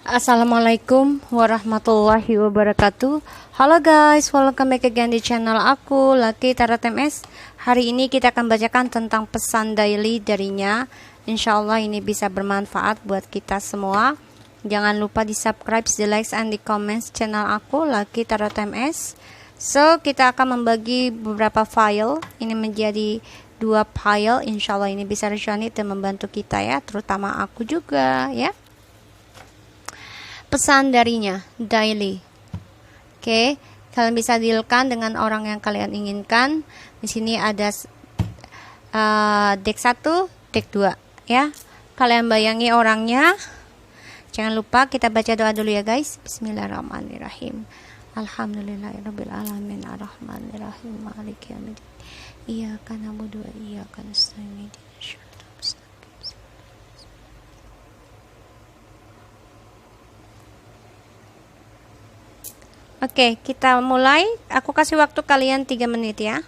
Assalamualaikum warahmatullahi wabarakatuh. Halo guys, welcome back again di channel aku, Lucky Tarot MS. Hari ini kita akan bacakan tentang pesan daily darinya. Insya Allah ini bisa bermanfaat buat kita semua. Jangan lupa di subscribe, di like, and di comments channel aku, Lucky Tarot MS. So, kita akan membagi beberapa file. Ini menjadi 2 file. Insya Allah ini bisa resonate dan membantu kita ya, terutama aku juga ya. Pesan darinya daily. Oke, kalian bisa dealkan dengan orang yang kalian inginkan. Di sini ada deck 1, deck 2 ya. Kalian bayangi orangnya. Jangan lupa kita baca doa dulu ya guys. Bismillahirrahmanirrahim. Alhamdulillahirabbil alamin arrahmanirrahim maliki yaumiddin. Iyyaka na'budu wa iyyaka nasta'in. Oke, kita mulai. Aku kasih waktu kalian 3 menit ya.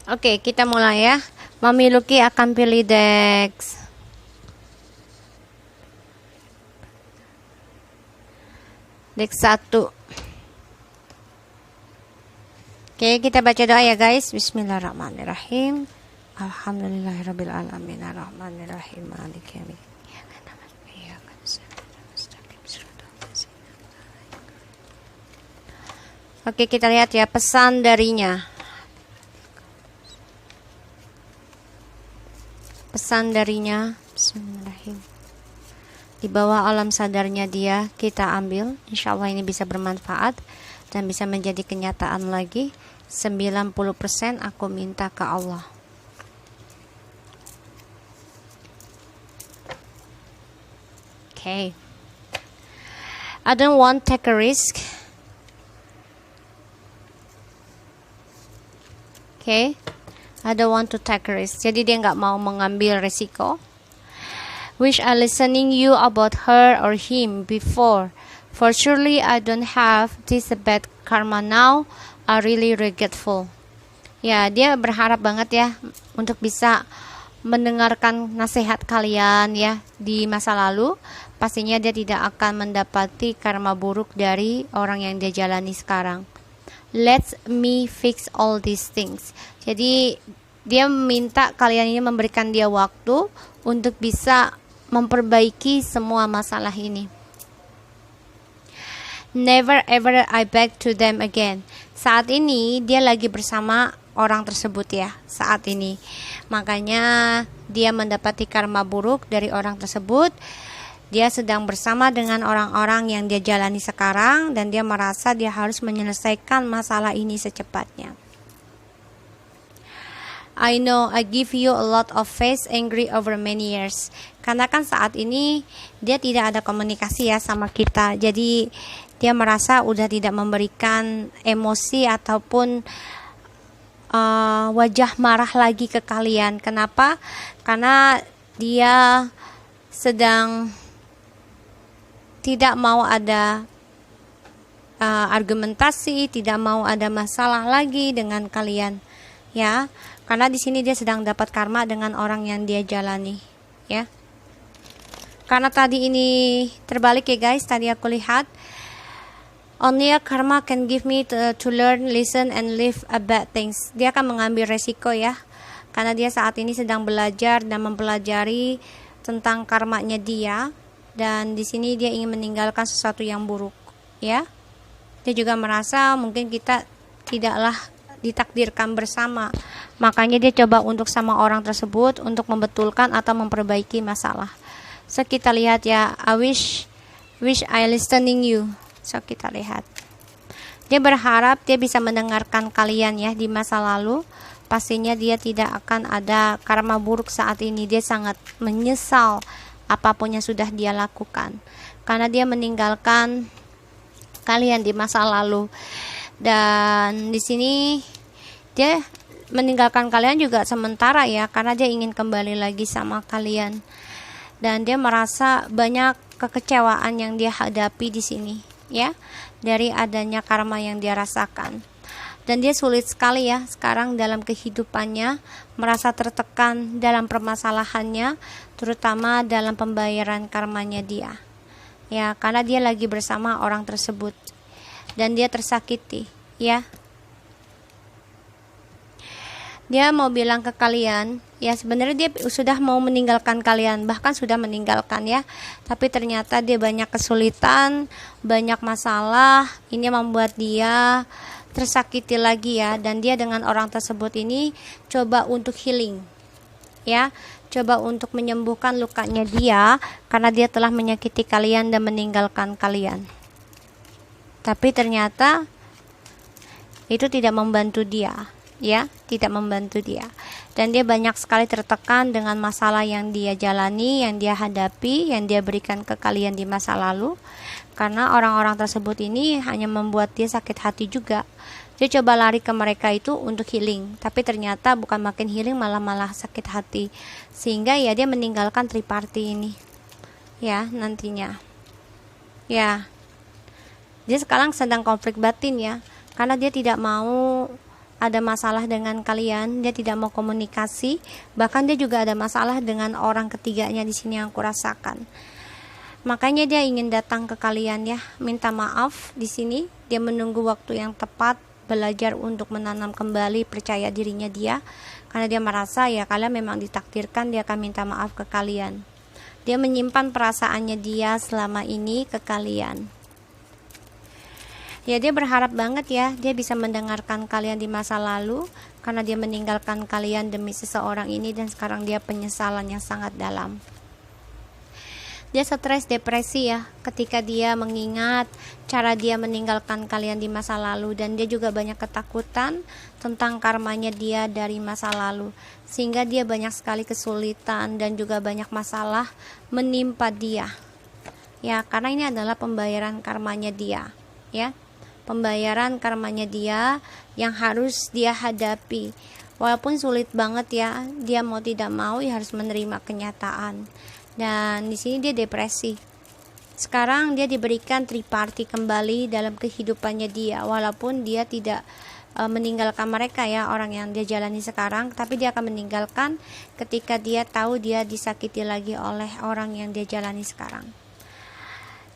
Oke, kita mulai ya. Mami Lucky akan pilih deck 1. Oke, kita baca doa ya guys. Bismillahirrahmanirrahim. Alhamdulillahirabbil alamin arrahmanirrahim maliki yaumiddin. Oke, kita lihat ya pesan darinya. Pesan darinya, bismillahirrahmanirrahim. Di bawah alam sadarnya dia kita ambil. Insya Allah ini bisa bermanfaat dan bisa menjadi kenyataan lagi. 90% aku minta ke Allah. Okay. I don't want to take a risk. Okay. I don't want to take a risk. Jadi dia nggak mau mengambil resiko. Wish I listening you about her or him before. For surely I don't have this bad karma now. I really regretful. Ya, dia berharap banget ya untuk bisa mendengarkan nasihat kalian ya di masa lalu. Pastinya dia tidak akan mendapati karma buruk dari orang yang dia jalani sekarang. Let me fix all these things. Jadi dia minta kalian ini memberikan dia waktu untuk bisa memperbaiki semua masalah ini. Never ever I beg to them again. Saat ini dia lagi bersama orang tersebut ya, saat ini. Makanya dia mendapati karma buruk dari orang tersebut. Dia sedang bersama dengan orang-orang yang dia jalani sekarang dan dia merasa dia harus menyelesaikan masalah ini secepatnya. I know I give you a lot of face angry over many years. Karena kan saat ini dia tidak ada komunikasi ya sama kita. Jadi dia merasa udah tidak memberikan emosi ataupun wajah marah lagi ke kalian. Kenapa? Karena dia sedang tidak mau ada argumentasi, tidak mau ada masalah lagi dengan kalian, ya. Karena di sini dia sedang dapat karma dengan orang yang dia jalani, ya. Karena tadi ini terbalik ya guys, tadi aku lihat only a karma can give me to learn, listen, and live a bad things. Dia akan mengambil resiko ya, karena dia saat ini sedang belajar dan mempelajari tentang karmanya dia. Dan di sini dia ingin meninggalkan sesuatu yang buruk, ya. Dia juga merasa mungkin kita tidaklah ditakdirkan bersama. Makanya dia coba untuk sama orang tersebut untuk membetulkan atau memperbaiki masalah. So kita lihat ya, I wish I listening you. So kita lihat. Dia berharap dia bisa mendengarkan kalian ya di masa lalu. Pastinya dia tidak akan ada karma buruk saat ini. Dia sangat menyesal apapun yang sudah dia lakukan. Karena dia meninggalkan kalian di masa lalu. Dan di sini dia meninggalkan kalian juga sementara ya, karena dia ingin kembali lagi sama kalian. Dan dia merasa banyak kekecewaan yang dia hadapi di sini ya, dari adanya karma yang dia rasakan. Dan dia sulit sekali ya sekarang dalam kehidupannya, merasa tertekan dalam permasalahannya, terutama dalam pembayaran karmanya dia. Ya, karena dia lagi bersama orang tersebut dan dia tersakiti, ya. Dia mau bilang ke kalian, ya sebenarnya dia sudah mau meninggalkan kalian, bahkan sudah meninggalkan ya. Tapi ternyata dia banyak kesulitan, banyak masalah, ini membuat dia tersakiti lagi ya. Dan dia dengan orang tersebut ini coba untuk healing, ya. Coba untuk menyembuhkan lukanya dia, karena dia telah menyakiti kalian dan meninggalkan kalian. Tapi ternyata itu tidak membantu dia, ya, tidak membantu dia. Dan dia banyak sekali tertekan dengan masalah yang dia jalani, yang dia hadapi, yang dia berikan ke kalian di masa lalu. Karena orang-orang tersebut ini hanya membuat dia sakit hati juga. Dia coba lari ke mereka itu untuk healing, tapi ternyata bukan makin healing, malah sakit hati. Sehingga ya dia meninggalkan triparty ini, ya, nantinya. Ya, dia sekarang sedang konflik batin ya, karena dia tidak mau ada masalah dengan kalian, dia tidak mau komunikasi, bahkan dia juga ada masalah dengan orang ketiganya di sini yang aku rasakan. Makanya dia ingin datang ke kalian ya, minta maaf di sini. Dia menunggu waktu yang tepat, belajar untuk menanam kembali percaya dirinya dia, karena dia merasa ya kalian memang ditakdirkan, dia akan minta maaf ke kalian. Dia menyimpan perasaannya dia selama ini ke kalian. Ya, dia berharap banget ya dia bisa mendengarkan kalian di masa lalu, karena dia meninggalkan kalian demi seseorang ini, dan sekarang dia penyesalan yang sangat dalam. Dia stres, depresi ya, ketika dia mengingat cara dia meninggalkan kalian di masa lalu. Dan dia juga banyak ketakutan tentang karmanya dia dari masa lalu, sehingga dia banyak sekali kesulitan dan juga banyak masalah menimpa dia ya, karena ini adalah pembayaran karmanya dia ya, pembayaran karmanya dia yang harus dia hadapi. Walaupun sulit banget ya, dia mau tidak mau ya harus menerima kenyataan. Dan di sini dia depresi. Sekarang dia diberikan triparty kembali dalam kehidupannya dia, walaupun dia tidak meninggalkan mereka ya, orang yang dia jalani sekarang, tapi dia akan meninggalkan ketika dia tahu dia disakiti lagi oleh orang yang dia jalani sekarang.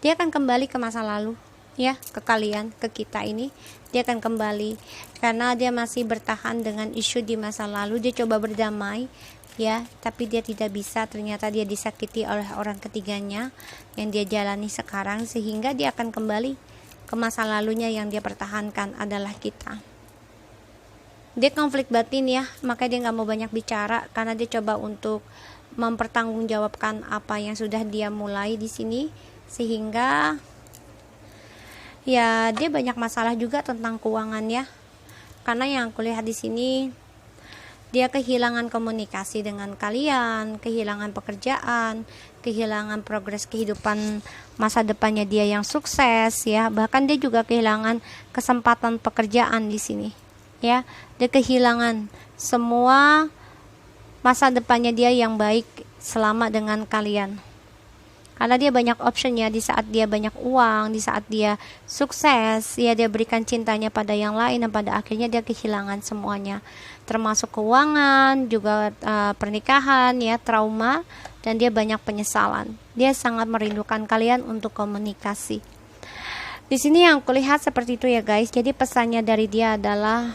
Dia akan kembali ke masa lalu ya, ke kalian, ke kita ini. Dia akan kembali karena dia masih bertahan dengan isu di masa lalu. Dia coba berdamai ya, tapi dia tidak bisa. Ternyata dia disakiti oleh orang ketiganya yang dia jalani sekarang, sehingga dia akan kembali ke masa lalunya. Yang dia pertahankan adalah kita. Dia konflik batin ya, maka dia nggak mau banyak bicara, karena dia coba untuk mempertanggungjawabkan apa yang sudah dia mulai di sini, sehingga ya dia banyak masalah juga tentang keuangan ya. Karena yang aku lihat di sini, dia kehilangan komunikasi dengan kalian, kehilangan pekerjaan, kehilangan progres kehidupan masa depannya dia yang sukses ya. Bahkan dia juga kehilangan kesempatan pekerjaan di sini ya. Dia kehilangan semua masa depannya dia yang baik selama dengan kalian. Karena dia banyak option ya, di saat dia banyak uang, di saat dia sukses, ya dia berikan cintanya pada yang lain, dan pada akhirnya dia kehilangan semuanya, termasuk keuangan, juga pernikahan ya, trauma, dan dia banyak penyesalan. Dia sangat merindukan kalian untuk komunikasi. Di sini yang kulihat seperti itu ya guys. Jadi pesannya dari dia adalah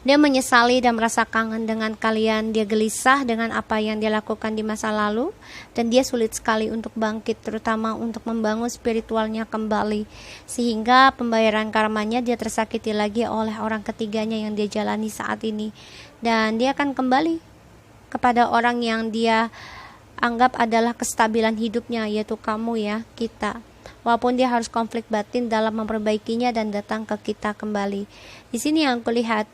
Dia menyesali dan merasa kangen dengan kalian. Dia gelisah dengan apa yang dia lakukan di masa lalu. Dan dia sulit sekali untuk bangkit, terutama untuk membangun spiritualnya kembali. Sehingga pembayaran karmanya dia tersakiti lagi oleh orang ketiganya yang dia jalani saat ini. Dan dia akan kembali kepada orang yang dia anggap adalah kestabilan hidupnya, yaitu kamu ya, kita. Walaupun dia harus konflik batin dalam memperbaikinya dan datang ke kita kembali. Di sini yang aku lihat,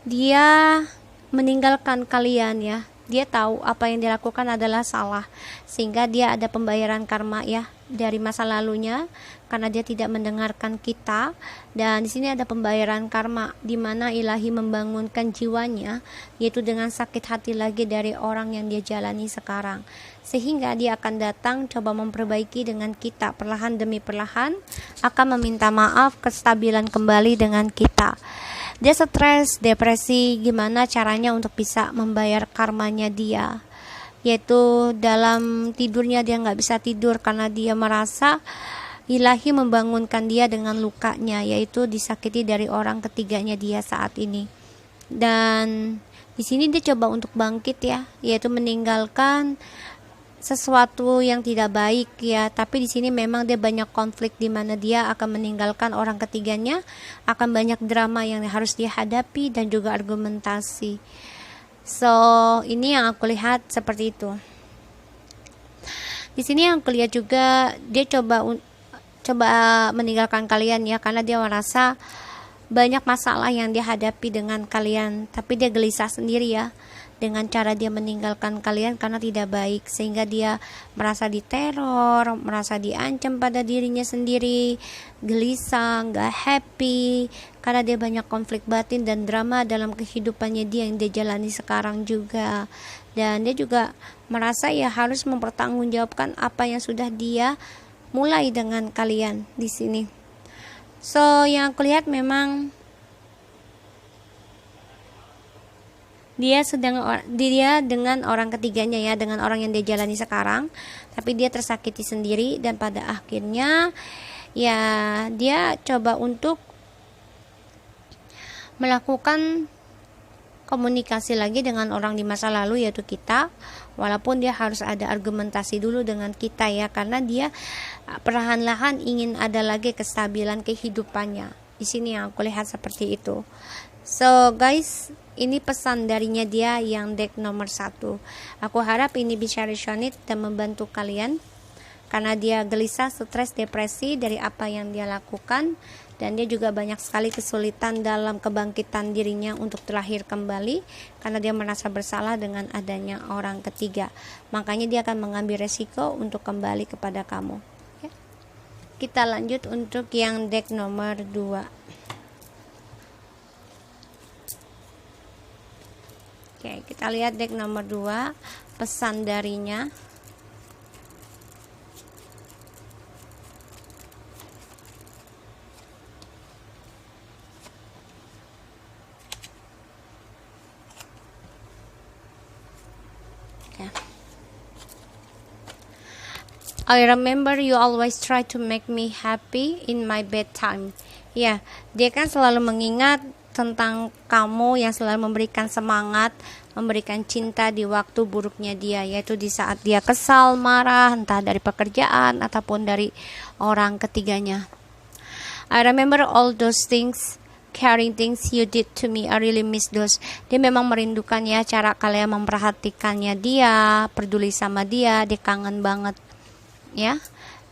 dia meninggalkan kalian ya. Dia tahu apa yang dilakukan adalah salah, sehingga dia ada pembayaran karma ya dari masa lalunya karena dia tidak mendengarkan kita. Dan di sini ada pembayaran karma di mana ilahi membangunkan jiwanya, yaitu dengan sakit hati lagi dari orang yang dia jalani sekarang, sehingga dia akan datang coba memperbaiki dengan kita perlahan demi perlahan, akan meminta maaf, kestabilan kembali dengan kita. Dia stres, depresi, gimana caranya untuk bisa membayar karmanya dia, yaitu dalam tidurnya dia nggak bisa tidur karena dia merasa ilahi membangunkan dia dengan lukanya, yaitu disakiti dari orang ketiganya dia saat ini. Dan di sini dia coba untuk bangkit ya, yaitu meninggalkan sesuatu yang tidak baik ya. Tapi di sini memang dia banyak konflik di mana dia akan meninggalkan orang ketiganya, akan banyak drama yang harus dia hadapi dan juga argumentasi. So ini yang aku lihat seperti itu. Di sini yang aku lihat juga dia coba meninggalkan kalian ya, karena dia merasa banyak masalah yang dia hadapi dengan kalian, tapi dia gelisah sendiri ya dengan cara dia meninggalkan kalian karena tidak baik, sehingga dia merasa diteror, merasa diancam pada dirinya sendiri, gelisah, gak happy karena dia banyak konflik batin dan drama dalam kehidupannya dia yang dia jalani sekarang juga. Dan dia juga merasa ya harus mempertanggungjawabkan apa yang sudah dia mulai dengan kalian di sini. So yang aku lihat memang dia dengan orang ketiganya ya, dengan orang yang dia jalani sekarang, tapi dia tersakiti sendiri. Dan pada akhirnya ya dia coba untuk melakukan komunikasi lagi dengan orang di masa lalu, yaitu kita, walaupun dia harus ada argumentasi dulu dengan kita ya, karena dia perlahan-lahan ingin ada lagi kestabilan kehidupannya. Di sini yang aku lihat seperti itu. So guys, ini pesan darinya dia yang deck nomor 1. Aku harap ini bisa resonate dan membantu kalian, karena dia gelisah, stres, depresi dari apa yang dia lakukan. Dan dia juga banyak sekali kesulitan dalam kebangkitan dirinya untuk terlahir kembali, karena dia merasa bersalah dengan adanya orang ketiga. Makanya dia akan mengambil resiko untuk kembali kepada kamu ya. Kita lanjut untuk yang deck nomor 2. Oke, kita lihat deck nomor 2, pesan darinya. I remember you always try to make me happy in my bedtime. Ya, dia kan selalu mengingat tentang kamu yang selalu memberikan semangat, memberikan cinta di waktu buruknya dia, yaitu di saat dia kesal, marah, entah dari pekerjaan ataupun dari orang ketiganya. I remember all those things, caring things you did to me. I really miss those. Dia memang merindukan ya cara kalian memperhatikannya dia, peduli sama dia kangen banget ya.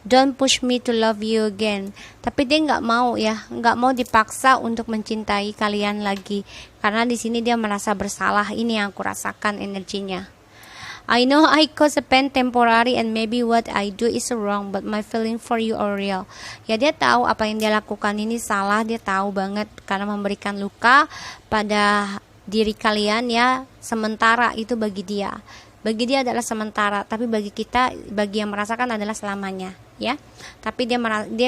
Don't push me to love you again. Tapi dia nggak mau ya, nggak mau dipaksa untuk mencintai kalian lagi, karena di sini dia merasa bersalah. Ini yang aku rasakan energinya. I know I cause a pain temporary and maybe what I do is wrong, but my feeling for you are real. Ya, dia tahu apa yang dia lakukan ini salah, dia tahu banget, karena memberikan luka pada diri kalian ya, sementara itu bagi dia. Bagi dia adalah sementara, tapi bagi kita, bagi yang merasakan adalah selamanya ya. Tapi dia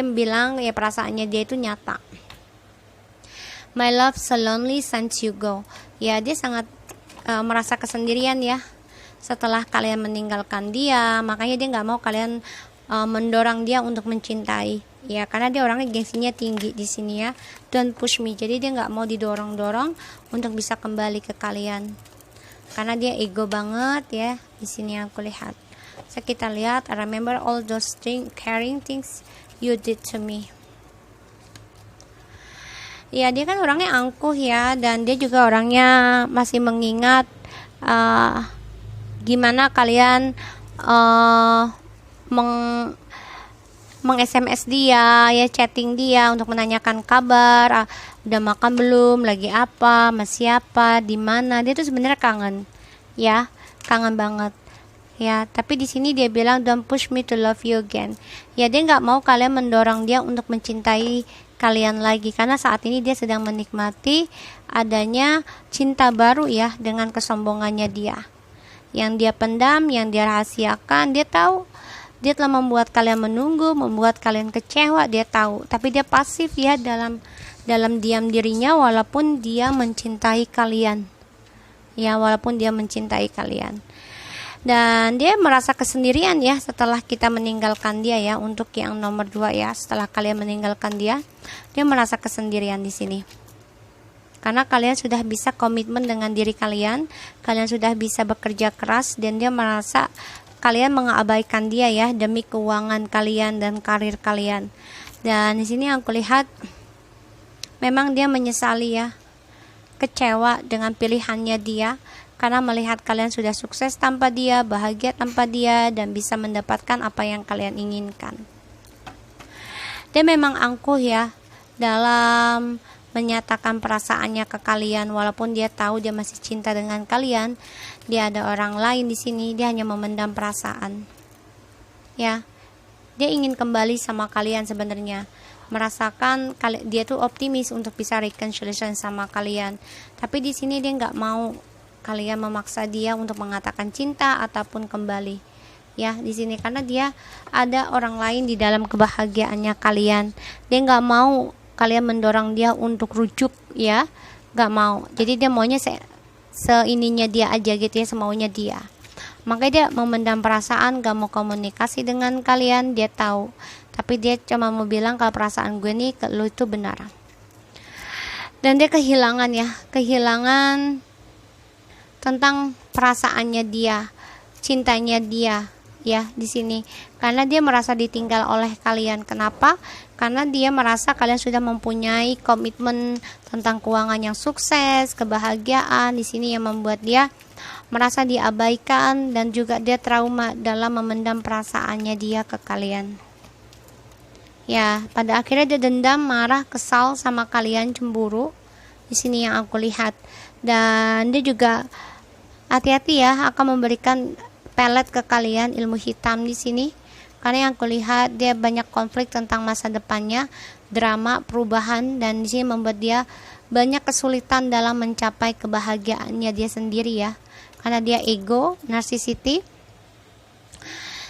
bilang ya perasaannya dia itu nyata. My love so lonely since you go. Ya, dia sangat merasa kesendirian ya setelah kalian meninggalkan dia. Makanya dia nggak mau kalian mendorong dia untuk mencintai. Ya, karena dia orangnya gengsinya tinggi di sini ya. Don't push me. Jadi dia nggak mau didorong-dorong untuk bisa kembali ke kalian. Karena dia ego banget ya. Di sini aku lihat. So kita lihat, I remember all those caring things you did to me. Ya, dia kan orangnya angkuh ya, dan dia juga orangnya masih mengingat gimana kalian meng-SMS dia ya, chatting dia untuk menanyakan kabar, udah makan belum, lagi apa, masih apa, di mana. Dia tuh sebenarnya kangen ya, kangen banget ya. Tapi di sini dia bilang don't push me to love you again. Ya, dia nggak mau kalian mendorong dia untuk mencintai kalian lagi, karena saat ini dia sedang menikmati adanya cinta baru ya, dengan kesombongannya dia yang dia pendam, yang dia rahasiakan. Dia tahu dia telah membuat kalian menunggu, membuat kalian kecewa, dia tahu. Tapi dia pasif ya, dalam diam dirinya, walaupun dia mencintai kalian. Ya, walaupun dia mencintai kalian. Dan dia merasa kesendirian ya setelah kita meninggalkan dia ya. Untuk yang nomor 2 ya, setelah kalian meninggalkan dia merasa kesendirian di sini. Karena kalian sudah bisa komitmen dengan diri kalian sudah bisa bekerja keras, dan dia merasa kalian mengabaikan dia ya demi keuangan kalian dan karir kalian. Dan di sini aku lihat memang dia menyesali ya, kecewa dengan pilihannya dia, karena melihat kalian sudah sukses tanpa dia, bahagia tanpa dia, dan bisa mendapatkan apa yang kalian inginkan. Dia memang angkuh ya dalam menyatakan perasaannya ke kalian, walaupun dia tahu dia masih cinta dengan kalian. Dia ada orang lain di sini, dia hanya memendam perasaan. Ya, dia ingin kembali sama kalian sebenarnya, merasakan dia tuh optimis untuk bisa reconciliation sama kalian. Tapi di sini dia nggak mau kalian memaksa dia untuk mengatakan cinta ataupun kembali. Ya, di sini karena dia ada orang lain di dalam kebahagiaannya kalian. Dia nggak mau kalian mendorong dia untuk rujuk ya, nggak mau. Jadi dia maunya seininya dia aja gitu ya, semaunya dia. Makanya dia memendam perasaan, gak mau komunikasi dengan kalian. Dia tahu, tapi dia cuma mau bilang kalau perasaan gue nih ke lu itu benar. Dan dia kehilangan tentang perasaannya dia, cintanya dia ya di sini, karena dia merasa ditinggal oleh kalian. Kenapa? Karena dia merasa kalian sudah mempunyai komitmen tentang keuangan yang sukses, kebahagiaan di sini, yang membuat dia merasa diabaikan, dan juga dia trauma dalam memendam perasaannya dia ke kalian. Ya, pada akhirnya dia dendam, marah, kesal sama kalian, cemburu. Di sini yang aku lihat. Dan dia juga hati-hati ya, akan memberikan pelet ke kalian, ilmu hitam di sini. Karena yang aku lihat dia banyak konflik tentang masa depannya, drama, perubahan, dan di sini membuat dia banyak kesulitan dalam mencapai kebahagiaannya dia sendiri ya. Karena dia ego, narsisiti.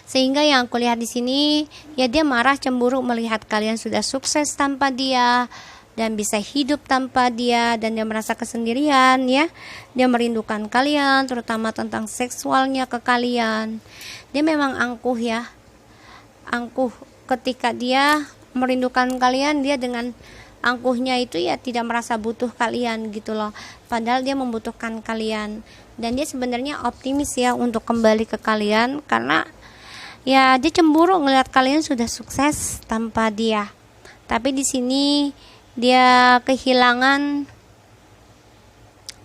Sehingga yang aku lihat di sini ya, dia marah, cemburu melihat kalian sudah sukses tanpa dia dan bisa hidup tanpa dia, dan dia merasa kesendirian ya. Dia merindukan kalian, terutama tentang seksualnya ke kalian. Dia memang angkuh ya, angkuh. Ketika dia merindukan kalian, dia dengan angkuhnya itu ya tidak merasa butuh kalian gitu loh, padahal dia membutuhkan kalian. Dan dia sebenarnya optimis ya untuk kembali ke kalian, karena ya dia cemburu ngelihat kalian sudah sukses tanpa dia. Tapi di sini dia kehilangan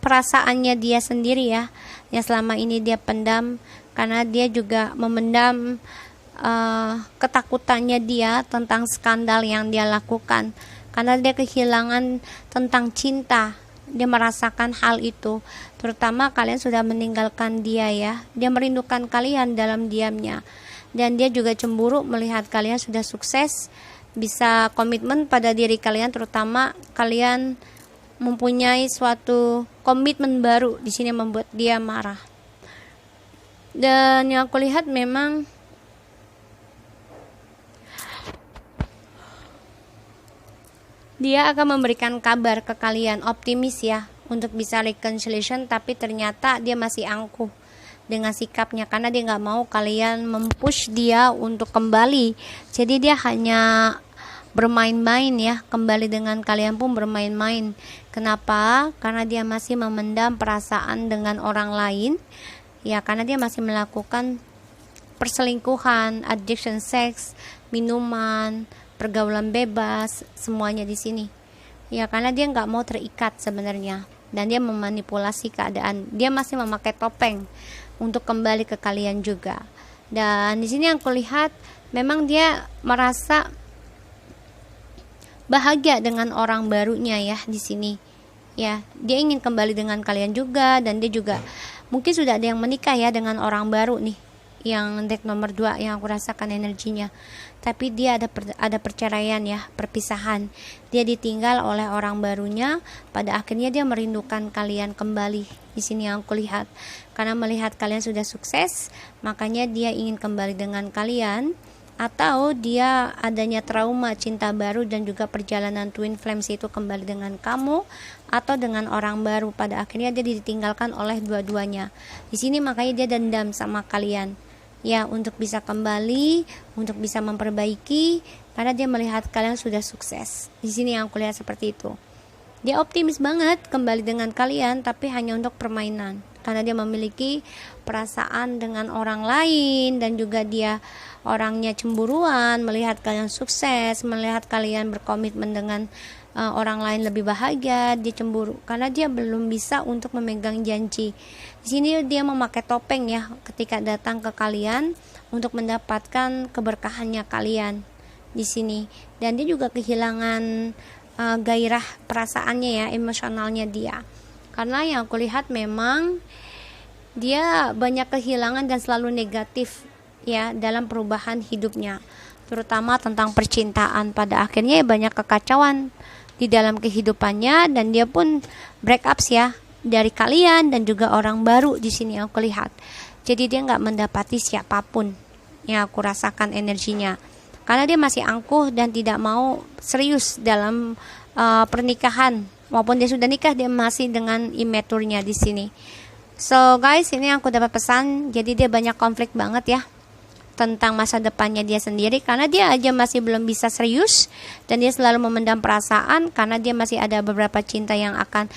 perasaannya dia sendiri ya, yang selama ini dia pendam, karena dia juga memendam ketakutannya dia tentang skandal yang dia lakukan. Karena dia kehilangan tentang cinta, dia merasakan hal itu, terutama kalian sudah meninggalkan dia ya. Dia merindukan kalian dalam diamnya, dan dia juga cemburu melihat kalian sudah sukses, bisa komitmen pada diri kalian, terutama kalian mempunyai suatu komitmen baru. Di sini membuat dia marah. Dan yang aku lihat memang dia akan memberikan kabar ke kalian, optimis ya untuk bisa reconciliation, tapi ternyata dia masih angkuh. dengan sikapnya, karena dia nggak mau kalian mempush dia untuk kembali. Jadi dia hanya bermain-main ya, kembali dengan kalian pun bermain-main. Kenapa? Karena dia masih memendam perasaan dengan orang lain ya, karena dia masih melakukan perselingkuhan, addiction seks, minuman, pergaulan bebas, semuanya di sini ya, karena dia nggak mau terikat sebenarnya, dan dia memanipulasi keadaan. Dia masih memakai topeng untuk kembali ke kalian juga. Dan di sini yang kulihat memang dia merasa bahagia dengan orang barunya ya di sini. Ya, dia ingin kembali dengan kalian juga, dan dia juga mungkin sudah ada yang menikah ya dengan orang baru nih. Yang deck nomor 2 yang aku rasakan energinya. Tapi dia ada perceraian ya, perpisahan. Dia ditinggal oleh orang barunya, pada akhirnya dia merindukan kalian kembali. Di sini yang aku lihat. Karena melihat kalian sudah sukses, makanya dia ingin kembali dengan kalian. Atau dia adanya trauma cinta baru dan juga perjalanan twin flames itu kembali dengan kamu atau dengan orang baru, pada akhirnya dia ditinggalkan oleh dua-duanya. Di sini makanya dia dendam sama kalian ya, untuk bisa kembali, untuk bisa memperbaiki, karena dia melihat kalian sudah sukses. Di sini yang aku lihat seperti itu. Dia optimis banget kembali dengan kalian, tapi hanya untuk permainan, karena dia memiliki perasaan dengan orang lain, dan juga dia orangnya cemburuan melihat kalian sukses, melihat kalian berkomitmen dengan orang lain lebih bahagia. Dia cemburu karena dia belum bisa untuk memegang janji. Di sini dia memakai topeng ya ketika datang ke kalian untuk mendapatkan keberkahannya kalian di sini. Dan dia juga kehilangan gairah perasaannya ya, emosionalnya dia. Karena yang aku lihat memang dia banyak kehilangan dan selalu negatif ya dalam perubahan hidupnya, terutama tentang percintaan. Pada akhirnya banyak kekacauan di dalam kehidupannya, dan dia pun break up ya dari kalian dan juga orang baru di sini aku lihat. Jadi dia nggak mendapati siapapun yang aku rasakan energinya, karena dia masih angkuh dan tidak mau serius dalam pernikahan. Maupun dia sudah nikah, dia masih dengan immaturnya di sini. So guys, ini aku dapat pesan. Jadi dia banyak konflik banget ya tentang masa depannya dia sendiri, karena dia aja masih belum bisa serius, dan dia selalu memendam perasaan karena dia masih ada beberapa cinta yang akan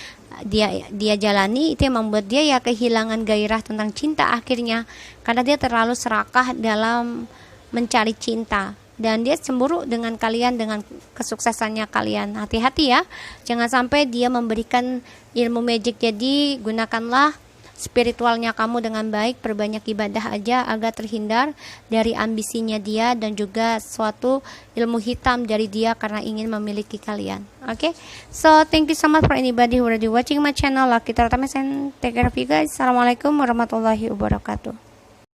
dia jalani. Itu yang membuat dia ya kehilangan gairah tentang cinta akhirnya, karena dia terlalu serakah dalam mencari cinta, dan dia cemburu dengan kalian, dengan kesuksesannya kalian. Hati-hati ya, jangan sampai dia memberikan ilmu magic. Jadi gunakanlah spiritualnya kamu dengan baik, perbanyak ibadah aja agar terhindar dari ambisinya dia dan juga suatu ilmu hitam dari dia karena ingin memiliki kalian. Okay, so thank you so much for anybody who already watching my channel. Lucky Tartames, and take care of you guys. Assalamualaikum warahmatullahi wabarakatuh.